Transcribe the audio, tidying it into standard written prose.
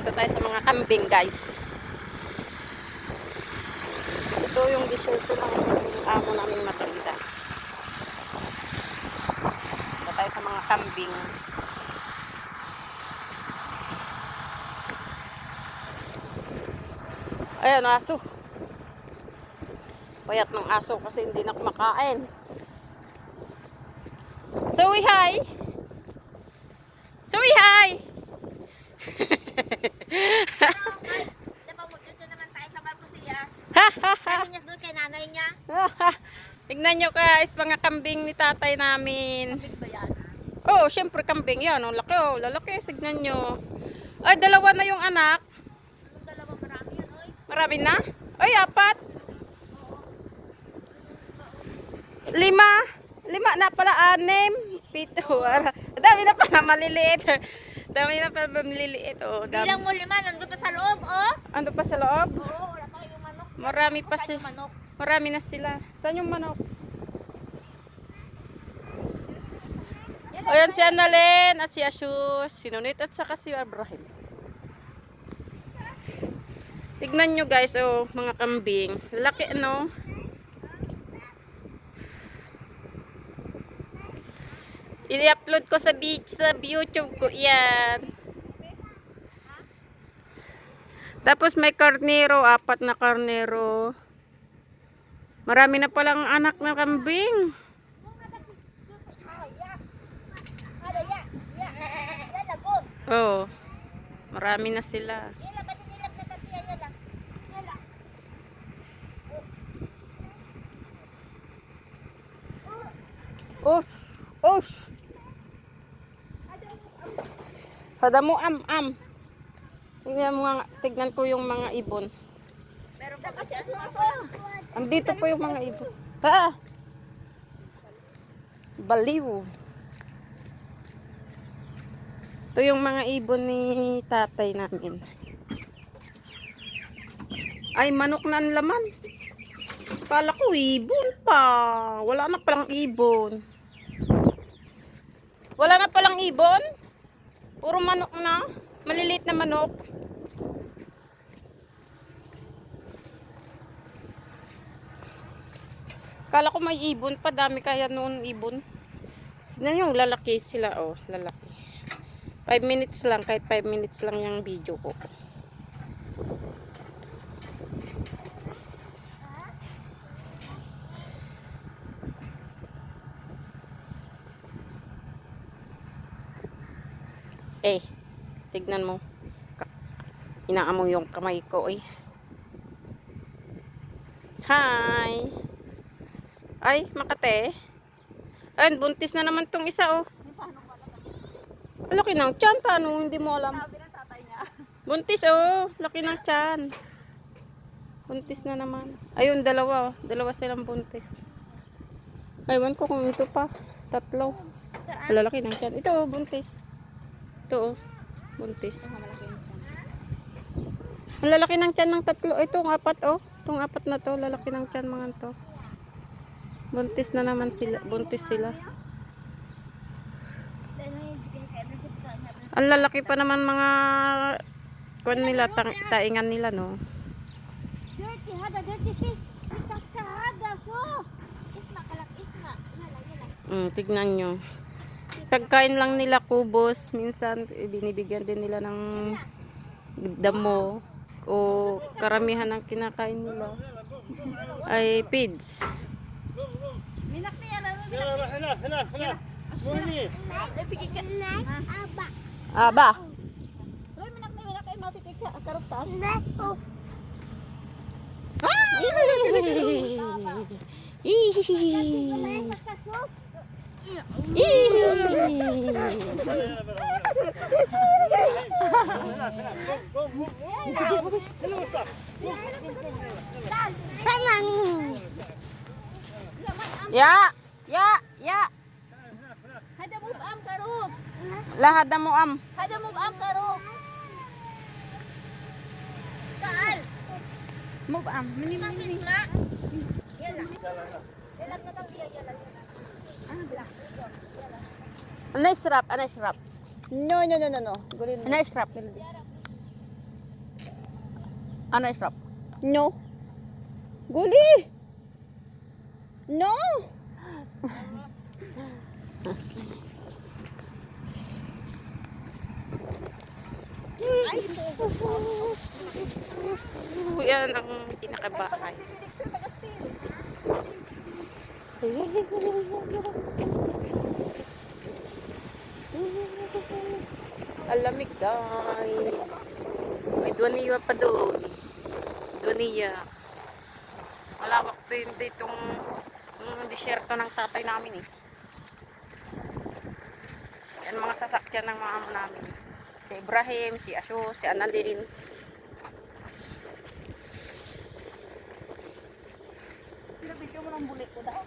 Dito tayo sa mga kambing, guys. Ito yung disyerto ng amo namin matanda. Dito tayo sa mga kambing. Ayan, aso. Payat ng aso kasi hindi na kumakain. Zoe, hi! Zoe, hi! Dito naman tayo sa Marcosia. Sabi niya doon kay nanay niya. Tignan nyo guys, mga kambing ni tatay namin. Kambing ba yan? Oh, syempre kambing yan. Oh, laki oh, lalaki. Tignan nyo. Ay, dalawa na yung anak. Anong dalawa marami yan, oy? Marami na? Ay, apat. Lima. Lima na pala, anim. Pito. Dami na pala maliliit. Dami na pala maliliit. Oh, dami. Bilang mo 5, nandun pa sa loob, oh. Ando pa sa loob? Oo, wala pa kayong manok. Marami pa Saan si. yung manok? Marami na sila. Saan yung manok? Ayan si Annalyn, at si Asus, si Nunit at saka si Abraham. Tignan nyo guys, oh, mga kambing. Laki ano. I-upload ko sa YouTube ko yan. Tapos may karnero, 4 na karnero. Marami na palang anak na kambing. Oh, marami na sila. Oh, oh. Pada mo am. Tignan ko yung mga ibon. Meron pa kasi aso. Andito po yung mga ibon. Ha? Baliw. Ito yung mga ibon ni tatay namin. Ay, manok na ang laman. Kala ko ibon pa. Wala na palang ibon. Wala na palang ibon? Puro manok na. Maliliit na manok. Kala ko may ibon pa. Dami kaya noon ibon. Tignan yung lalaki sila. Oh, lalaki. 5 minutes lang. Kahit 5 minutes lang yung video ko. Eh, tignan mo. Inaamoy yung kamay ko eh. Hi! Ay, Makate. Ay, buntis na naman tong isa oh. Laki ng tiyan. Paano? Hindi mo alam. Sabi ng tatay niya. Buntis oh. Laki ng tiyan. Buntis na naman. Ayun, dalawa oh. Dalawa silang buntis. Aywan ko kung ito pa. 3. Lalaki ng tiyan. Ito oh, buntis. Ito oh. Buntis. Ang lalaki ng tiyan ng 3. Ito, 4 oh. Itong 4 na to. Lalaki ng tiyan mga to. Buntis na naman sila. Buntis sila. Ang lalaki pa naman mga kuwan nila, taingan nila no. Dirty, hada, dirty fish. Hada, so. Isma, kalak, isma. Yala. Tignan nyo. Pagkain lang nila kubos. Minsan, binibigyan din nila ng damo. O karamihan ng kinakain nila ay feeds. Minak na yan, ano? Hala. Muni. Aba. Uy, minak kayo mapikik ka. Karutan. Ya. Hada mo am karub. Lahad na mo am. Hada mo am karub. Kaal. Move am. Mapis nga. Yala. Yalag na tang iya, yala. Ano ba? Anay strap. No. Anay strap. Ano strap? No. Guli! No! Yan ang pinakabahay. Alamig guys. May duwaniya pa doon. Duwaniya. Malawak pa yun ditong disyerto ng tatay namin eh. Yan mga sasakyan ng mga amo namin. Si Ibrahim, si Asus, si Annalyn. Pinabidyo mo ng bulit ko daw.